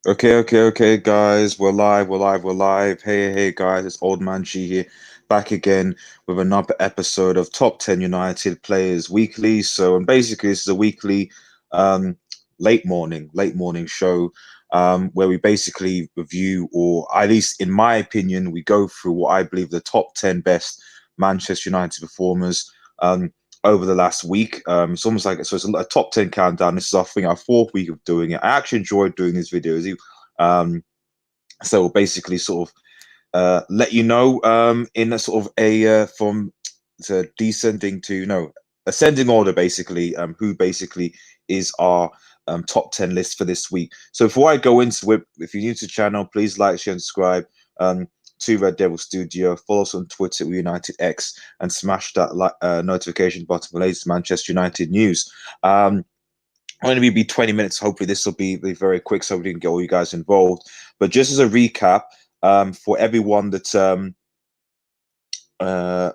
Okay, guys. We're live. Hey, guys. It's Old Man G here, back again with another episode of Top 10 United Players Weekly. And basically, this is a weekly, um, late morning show, where we basically review, or at least in my opinion, we go through what I believe the top 10 best Manchester United performers, um, over the last week. It's almost like it's a top 10 countdown. This is our fourth week of doing it. I actually enjoyed doing these videos. Um, so basically, sort of let you know in a sort of a from the descending to no ascending order, basically, who basically is our top 10 list for this week. So before I go into it, if you're new to the channel, please like, share, and subscribe. To Red Devil Studio, follow us on Twitter at United X, and smash that notification button for latest Manchester United news. Only be 20 minutes. Hopefully, this will be very quick so we can get all you guys involved. But just as a recap, for everyone that uh,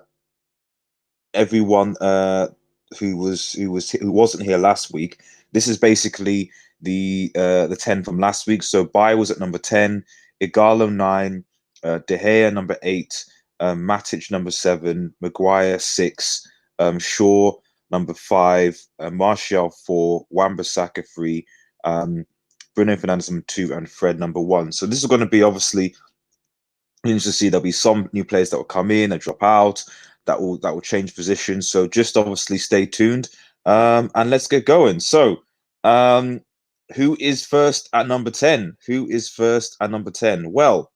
everyone who wasn't here last week, this is basically the 10 from last week. So Bai was at number 10, Ighalo 9, De Gea number 8, Matic number 7, Maguire 6, Shaw number 5, Martial 4, Wan-Bissaka 3, Bruno Fernandes number 2, and Fred number 1. So this is going to be obviously interesting to see. There'll be some new players that will come in and drop out, that will change positions. So just obviously stay tuned, and let's get going. Um, who is first at number 10? Who is first at number 10? Well.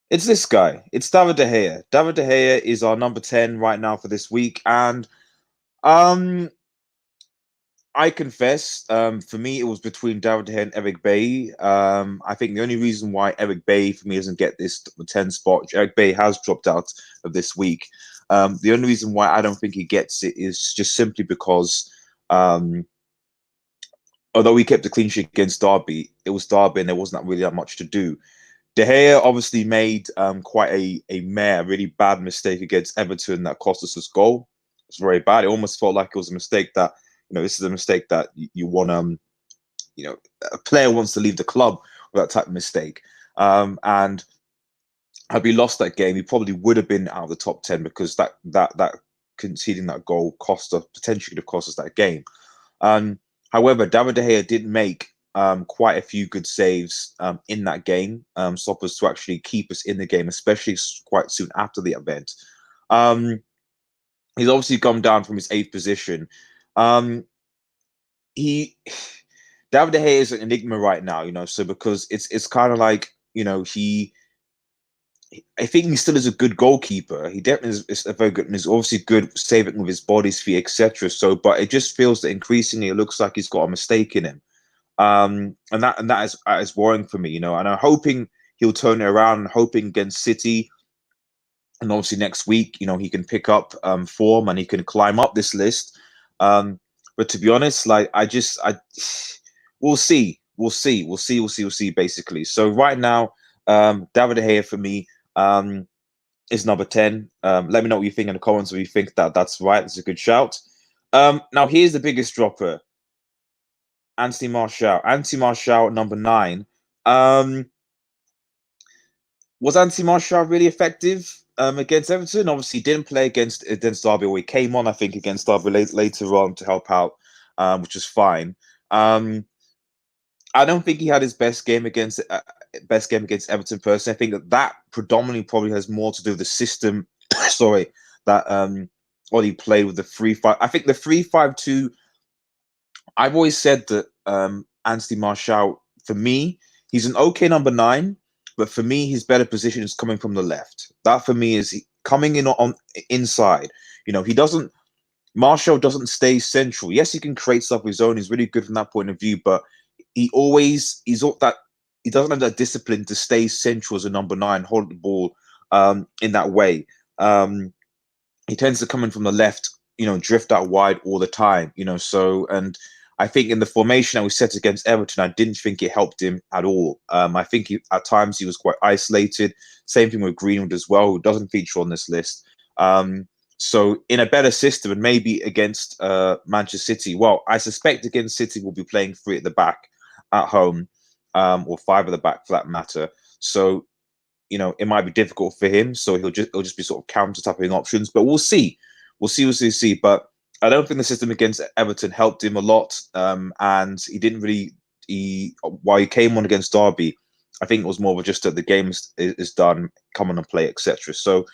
It's this guy. It's David De Gea. David De Gea is our number 10 right now for this week. And um, I confess, for me, it was between David De Gea and Eric Bailly. I think the only reason why Eric Bailly, for me, doesn't get this 10 spot, Eric Bailly has dropped out of this week. The only reason why I don't think he gets it is just simply because, um, although he kept a clean sheet against Derby, it was Derby and there wasn't really that much to do. De Gea obviously made quite a really bad mistake against Everton that cost us this goal. It's very bad. It almost felt like it was a mistake that, this is a mistake that you want a player wants to leave the club with that type of mistake. And had we lost that game, he probably would have been out of the top 10 because that conceding that goal potentially could have cost us that game. However, David De Gea did make quite a few good saves in that game, stop us to actually keep us in the game, especially quite soon after the event. He's obviously come down from his eighth position. He David De Gea is an enigma right now, so because it's kind of like, I think he still is a good goalkeeper. He definitely is a very good, and he's obviously good saving with his body, his feet, etc. So, but it just feels that increasingly it looks like he's got a mistake in him. And that is worrying for me, and I'm hoping he'll turn it around, and hoping against City, and obviously next week, he can pick up form and he can climb up this list. But to be honest, like we'll see, basically. So right now, David De Gea for me is number 10. Let me know what you think in the comments if you think that's right. That's a good shout. Now here's the biggest dropper. Anthony Martial, number 9. Was Anthony Martial really effective against Everton? Obviously, he didn't play against Derby, or he came on, I think, against Derby later on to help out, which is fine. I don't think he had his best game against Everton. Personally, I think that predominantly probably has more to do with the system. Sorry, that what he played with the 3-5. I think the 3-5-2. I've always said that Anthony Martial, for me, he's an okay number 9, but for me, his better position is coming from the left. That for me is coming in on inside. He doesn't. Martial doesn't stay central. Yes, he can create stuff of his own. He's really good from that point of view, but he doesn't have that discipline to stay central as a number 9, hold the ball in that way. He tends to come in from the left, drift out wide all the time, and I think in the formation that we set against Everton, I didn't think it helped him at all. I think at times he was quite isolated. Same thing with Greenwood as well, who doesn't feature on this list. So in a better system, and maybe against Manchester City, well, I suspect against City we'll be playing 3 at the back at home, or 5 at the back for that matter. So it might be difficult for him. So it'll just be sort of counter-attacking options. But we'll see. We'll see. But I don't think the system against Everton helped him a lot. And he didn't really. While he came on against Derby, I think it was more of just that the game is done, come on and play, etc. So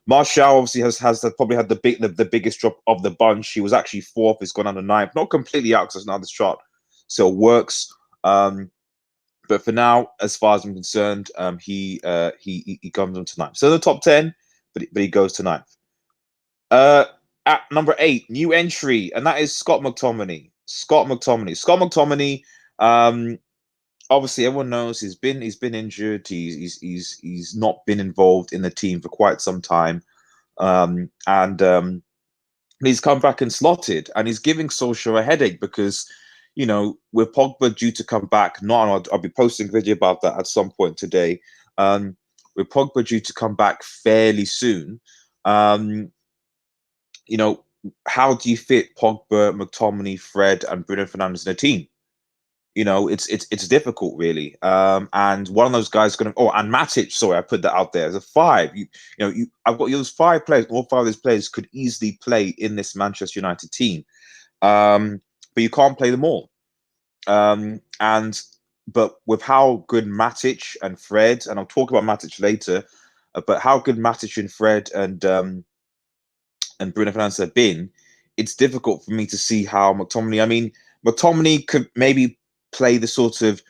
Martial obviously has probably had the biggest drop of the bunch. He was actually 4th. He's gone down to 9th. Not completely out because now this chart still works. But for now, as far as I'm concerned, he comes on to 9th. So the top 10, but he goes to 9th. At number 8, new entry, and that is Scott McTominay. Scott McTominay. Obviously, everyone knows he's been injured. He's not been involved in the team for quite some time, and he's come back and slotted, and he's giving Solskjaer a headache because, with Pogba due to come back, I'll be posting a video about that at some point today. With Pogba due to come back fairly soon, how do you fit Pogba, McTominay, Fred, and Bruno Fernandes in a team? It's difficult, really. And one of those guys going to. Oh, and Matic. Sorry, I put that out there as a 5. I've got those 5 players. All 5 of those players could easily play in this Manchester United team, but you can't play them all. But with how good Matic and Fred, and I'll talk about Matic later, but how good Matic and Fred and Bruno Fernandes have been, it's difficult for me to see how McTominay. I mean, McTominay could maybe play the sort of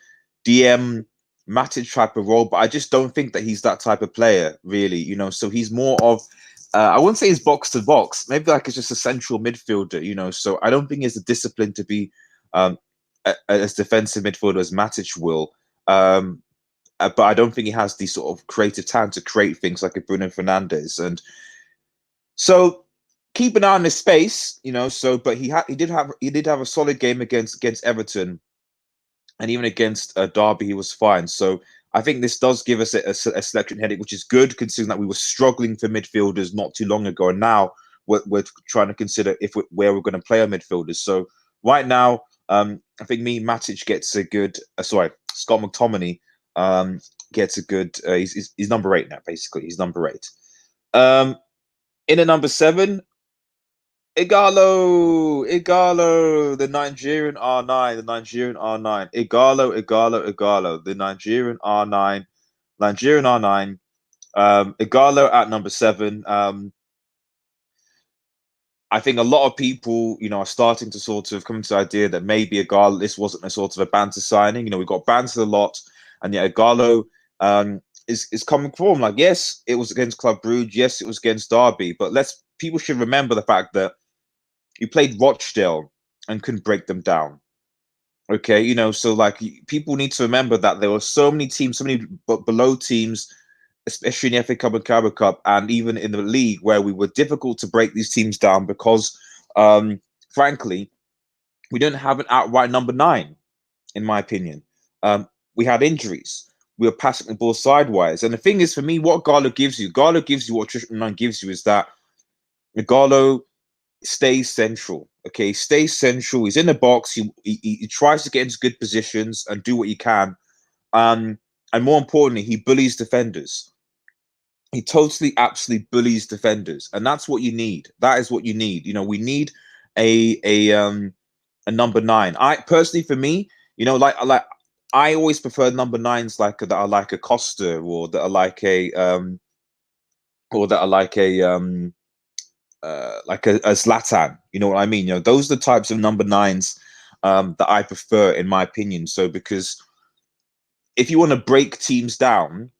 DM Matic type of role, but I just don't think that he's that type of player, really. So he's more of, I wouldn't say he's box to box. Maybe like it's just a central midfielder. So I don't think he has the discipline to be as defensive midfielder as Matic will. But I don't think he has the sort of creative talent to create things like a Bruno Fernandes. And so keep an eye on his space, but he did have a solid game against Everton, and even against Derby he was fine. So I think this does give us a selection headache, which is good considering that we were struggling for midfielders not too long ago, and now we're trying to consider where we're going to play our midfielders. So right now, I think Matic gets a good. Scott McTominay gets a good. He's number 8 now. Basically, he's number 8. In at number 7, Ighalo, the Nigerian R9, Ighalo, the Nigerian R9, Ighalo at number 7. I think a lot of people, are starting to sort of come to the idea that maybe Ighalo, this wasn't a sort of a banter signing. We got bantered a lot, and yet Ighalo is coming forward. Like, yes, it was against Club Brugge, yes, it was against Derby, but people should remember the fact that you played Rochdale and couldn't break them down. Okay, so like people need to remember that there were so many teams, so many below teams, especially in the FA Cup and Carabao Cup, and even in the league, where we were difficult to break these teams down because, frankly, we didn't have an outright number 9, in my opinion. We had injuries. We were passing the ball sideways. And the thing is, for me, what Ighalo gives you what Trish 9 gives you is that Ighalo stays central. Okay, stays central. He's in the box. He tries to get into good positions and do what he can. And more importantly, he bullies defenders. He totally, absolutely bullies defenders, and that's what you need. That is what you need. We need a number 9. I personally, for me, I always prefer number 9s that are like a Costa, or that are like a Zlatan. You know what I mean? Those are the types of number 9s that I prefer, in my opinion. So because if you want to break teams down,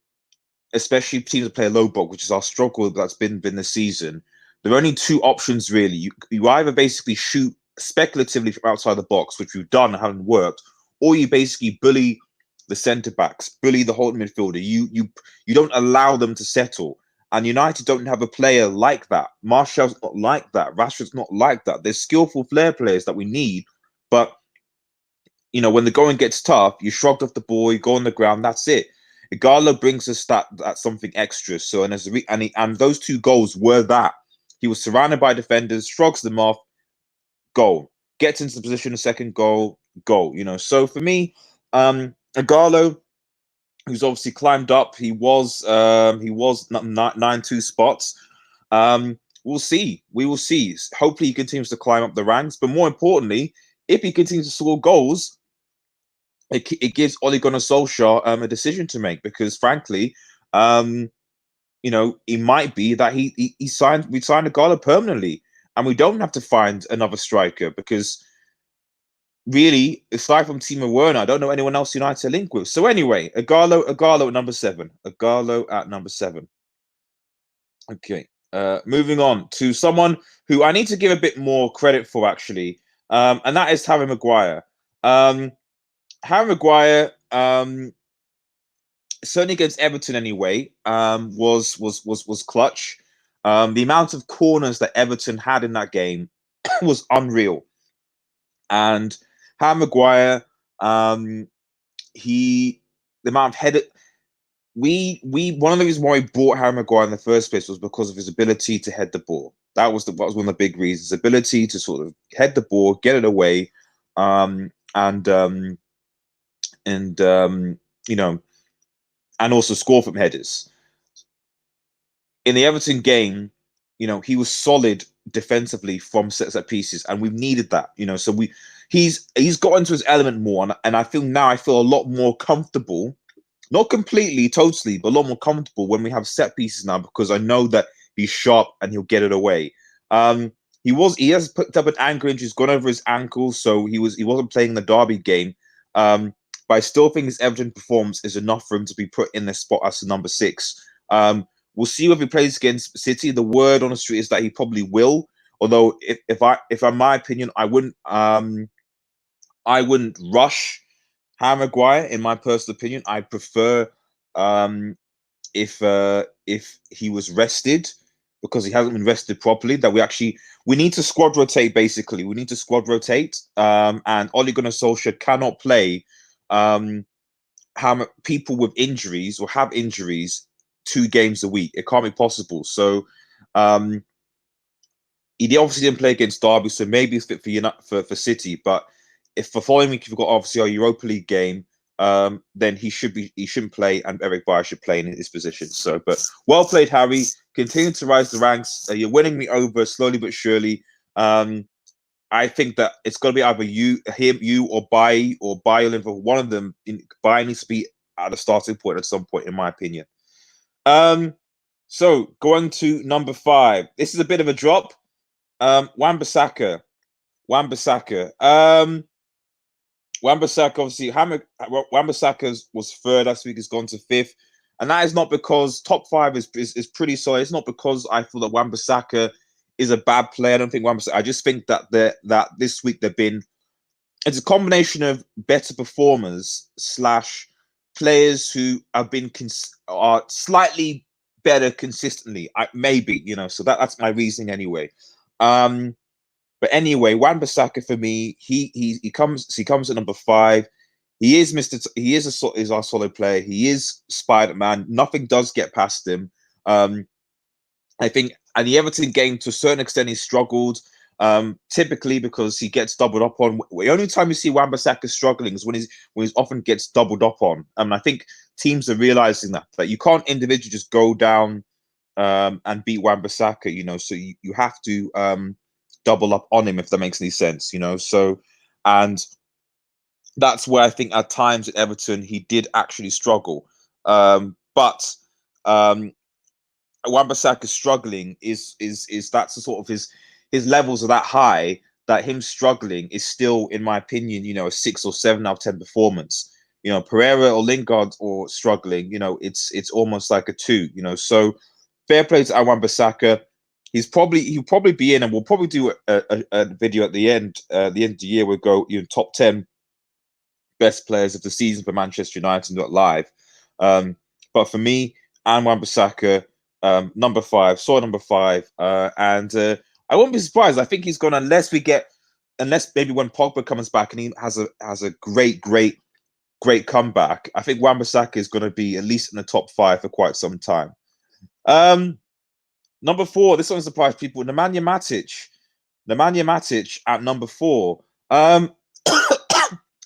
especially teams that play a low block, which is our struggle that's been this season, there are only 2 options really. You either basically shoot speculatively from outside the box, which we've done and haven't worked, or you basically bully the centre backs, bully the holding midfielder. You don't allow them to settle. And United don't have a player like that. Martial's not like that. Rashford's not like that. There's skillful flair players that we need, but when the going gets tough, you shrugged off the ball, you go on the ground, that's it. Ighalo brings us that something extra. So and those 2 goals were that. He was surrounded by defenders, shrugs them off, goal. Gets into the position, second goal, goal. So for me, ighalo, who's obviously climbed up, he was 9-2 spots. We'll see. We will see. Hopefully, he continues to climb up the ranks. But more importantly, if he continues to score goals, it gives Ole Gunnar Solskjaer a decision to make, because frankly, it might be that we signed ighalo permanently, and we don't have to find another striker, because really, aside from Timo Werner, I don't know anyone else United to link with. So anyway, ighalo at number 7. ighalo at number 7. Okay. Moving on to someone who I need to give a bit more credit for, actually, and that is Harry Maguire. Harry Maguire, certainly against Everton anyway, was clutch. The amount of corners that Everton had in that game was unreal, and Harry Maguire, the amount of header. One of the reasons why we bought Harry Maguire in the first place was because of his ability to head the ball. That was one of the big reasons. His ability to sort of head the ball, get it away, and also score from headers. In the Everton game, he was solid defensively from set pieces, and we've needed that. So he's got into his element more, and I feel a lot more comfortable. Not completely, totally, but a lot more comfortable when we have set pieces now, because I know that he's sharp and he'll get it away. He has picked up an ankle injury, he's gone over his ankle, so he wasn't playing the Derby game. But I still think his Everton performance is enough for him to be put in this spot as the number 6. We'll see if he plays against City. The word on the street is that he probably will. Although, if in my opinion, I wouldn't rush Harry Maguire. In my personal opinion, I prefer if he was rested, because he hasn't been rested properly. That we need to squad rotate. Basically, we need to squad rotate. And Ole Gunnar Solskjaer cannot play people with injuries or have injuries 2 games a week. It can't be possible. So he obviously didn't play against Derby, so maybe he's fit for City. But if the following week you've got obviously our Europa League game, then he shouldn't play, and Eric Bayer should play in his position. So, but well played, Harry. Continue to rise the ranks. You're winning me over slowly but surely. I think that it's got to be either you or Bayer for one of them. Bayer needs to be at the starting point at some point, in my opinion. So going to number 5. This is a bit of a drop. Wan-Bissaka. Wan-Bissaka, obviously, Wan-Bissaka was 3rd last week, has gone to 5th. And that is not because top 5 is pretty solid. It's not because I feel that Wan-Bissaka is a bad player. I don't think Wan-Bissaka. I just think that that this week it's a combination of better performers / players who have been are slightly better consistently. Maybe, so that's my reasoning anyway. But anyway, Wan-Bissaka for me, he comes at number 5. He is our solid player. He is Spider-Man. Nothing does get past him. I think at the Everton game, to a certain extent, he struggled. Typically because he gets doubled up on. The only time you see Wan-Bissaka struggling is when he's often gets doubled up on. And I think teams are realizing that you can't individually just go down and beat Wan-Bissaka. So you have to double up on him, if that makes any sense. So, and that's where I think at times at Everton he did actually struggle. But Wan-Bissaka struggling is that's the sort of his levels are that high that him struggling is still, in my opinion, a 6 or 7 out of 10 performance. Pereira or Lingard or struggling, it's almost like a 2. So fair play to Wan-Bissaka. He'll probably be in, and we'll probably do a video at the end of the year. We'll go top 10 best players of the season for Manchester United, not live. But for me, and Wan-Bissaka, number 5, number 5, and I won't be surprised. I think he's gone unless maybe when Pogba comes back and he has a great comeback. I think Wan-Bissaka is going to be at least in the top 5 for quite some time. Number 4, this one surprised people. Nemanja Matic at number 4.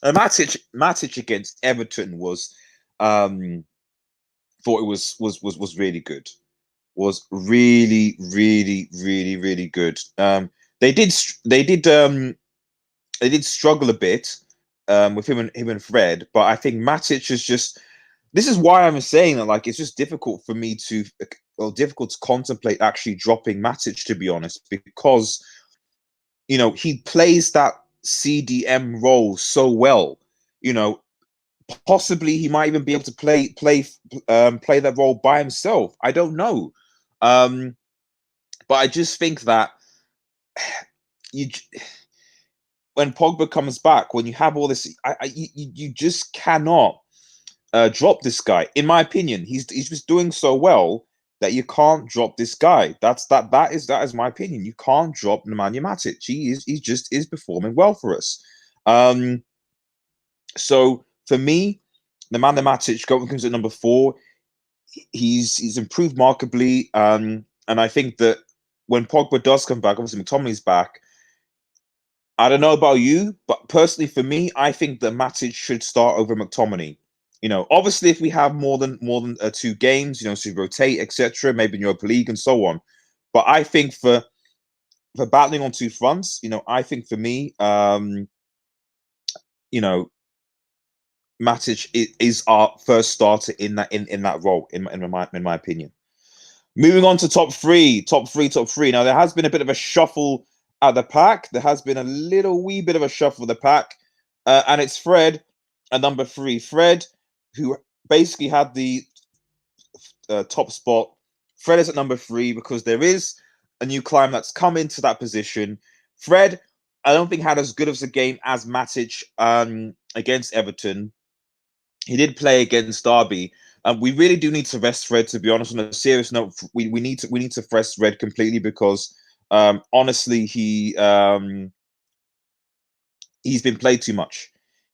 Matic against Everton was thought it was really good. Was really good. They did struggle a bit with him and Fred, but I think Matic is just. This is why I'm saying that, like, it's just difficult for me to, difficult to contemplate actually dropping Matic, to be honest, because he plays that CDM role so well. Possibly he might even be able to play that role by himself. I don't know, but I just think that when Pogba comes back, when you have all this, you just cannot drop this guy. In my opinion, he's just doing so well that you can't drop this guy. That is my opinion. You can't drop Nemanja Matic. He just is performing well for us. So for me, Nemanja Matic comes at number 4. He's improved markedly, and I think that when Pogba does come back, obviously McTominay's back. I don't know about you, but personally for me, I think that Matic should start over McTominay. Obviously, if we have more than 2 games, to rotate, etc., maybe in Europa League and so on. But I think for battling on 2 fronts, I think for me, Matic is our first starter in that role, in my opinion. Moving on to top three. Now, there has been a bit of a shuffle at the pack. There has been a wee bit of a shuffle of the pack. And it's Fred at number 3. Fred, who basically had the top spot. Fred is at number 3 because there is a new climb that's come into that position. Fred, I don't think had as good of a game as Matic against Everton. He did play against Derby. We really do need to rest Fred, to be honest. On a serious note, we need to rest Fred completely because honestly, he's been played too much.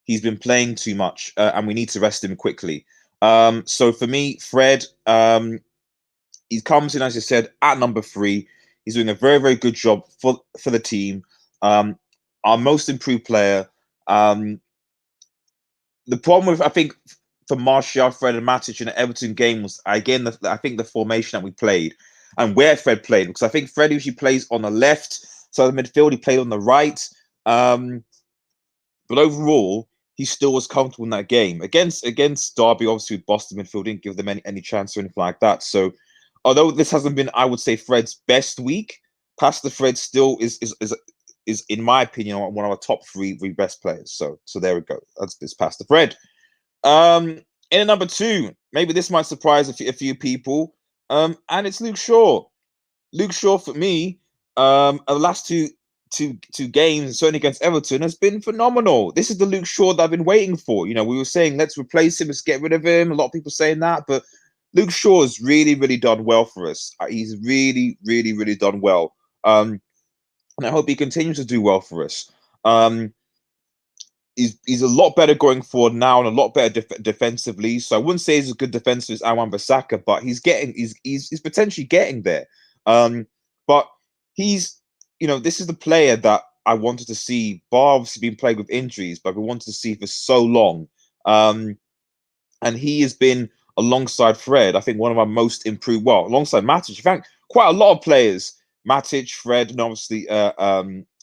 He's been playing too much, and we need to rest him quickly. So for me, Fred, he comes in, as I said, at number 3. He's doing a very good job for the team. Our most improved player. The problem with, I think, for Martial, Fred, and Matic in the Everton game was, again, I think the formation that we played and where Fred played, because I think Fred usually plays on the left, so the midfield, he played on the right. But overall, he still was comfortable in that game. Against Derby, obviously, with Boston midfield, didn't give them any chance or anything like that. So, although this hasn't been, I would say, Fred's best week, Pastor Fred still is in my opinion, one of our top 3 best players. So there we go. It's Pastor Fred. In number 2, maybe this might surprise a few people, and it's Luke Shaw. Luke Shaw, for me, the last two games, certainly against Everton, has been phenomenal. This is the Luke Shaw that I've been waiting for. We were saying, let's replace him, let's get rid of him. A lot of people saying that, but Luke Shaw has really done well for us. He's really done well. And I hope he continues to do well for us. He's a lot better going forward now and a lot better defensively. So I wouldn't say he's as good defensive as Bissaka, but he's potentially getting there. But he's, this is the player that I wanted to see. Bar obviously been playing with injuries, but we wanted to see for so long. And he has been, alongside Fred, I think one of our most improved. Well, alongside Matic, in fact, quite a lot of players. Matic, Fred, and obviously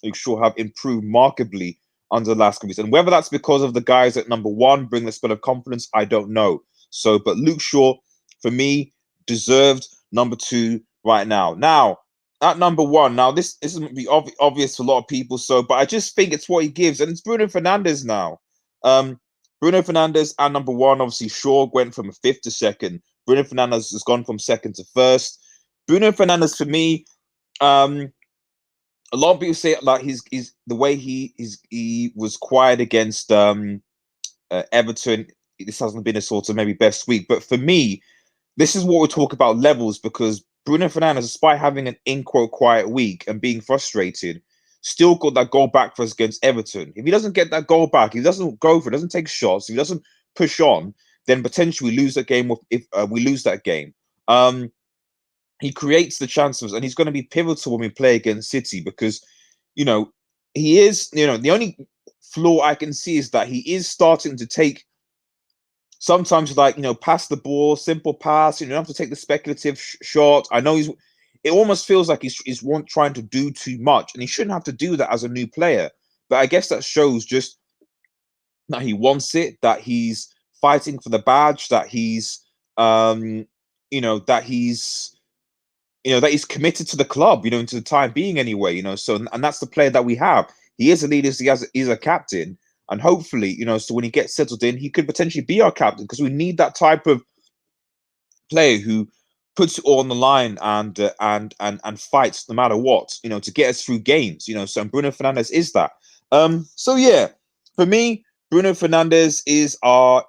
Luke Shaw have improved markedly under the last couple of years. And whether that's because of the guys at number 1 bring the spell of confidence, I don't know. So, but Luke Shaw, for me, deserved number 2 right now. Now, at number 1, now this isn't be obvious for a lot of people. So, but I just think it's what he gives, and it's Bruno Fernandes now. Bruno Fernandes at number 1. Obviously, Shaw went from 5th to 2nd. Bruno Fernandes has gone from 2nd to 1st. Bruno Fernandes, for me, a lot of people say like he's the way he was quiet against Everton. This hasn't been a sort of maybe best week, but for me, this is what we talk about levels, because Bruno Fernandes, despite having an in quote quiet week and being frustrated, still got that goal back for us against Everton. If he doesn't get that goal back, if he doesn't go for it, doesn't take shots, if he doesn't push on, then potentially we lose that game. If we lose that game. he creates the chances, and he's going to be pivotal when we play against City because, he is. The only flaw I can see is that he is starting to take sometimes pass the ball, simple pass. You don't have to take the speculative shot. I know it almost feels like he's trying to do too much, and he shouldn't have to do that as a new player. But I guess that shows just that he wants it, that he's fighting for the badge, that he's that he's committed to the club, into the time being anyway, so, and that's the player that we have. He is a leader, he's a captain, and hopefully, so when he gets settled in, he could potentially be our captain, because we need that type of player who puts it all on the line and fights no matter what, to get us through games, so Bruno Fernandes is that. So yeah, for me, Bruno Fernandes is our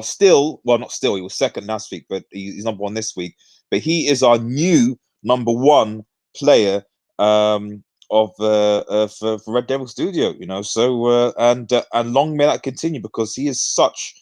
still, well, not still, he was second last week, but he's number one this week. But he is our new number one player for Red Devil Studio, So and long may that continue, because he is such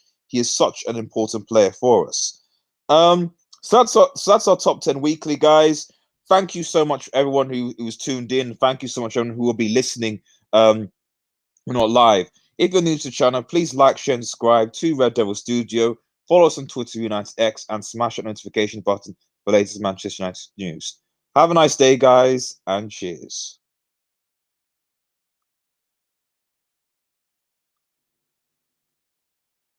an important player for us. So that's our top 10 weekly, guys. Thank you so much, everyone who was tuned in. Thank you so much, everyone who will be listening. We're not live. If you're new to the channel, please like, share, and subscribe to Red Devil Studio. Follow us on Twitter, United X, and smash that notification button for latest Manchester United news. Have a nice day, guys, and cheers.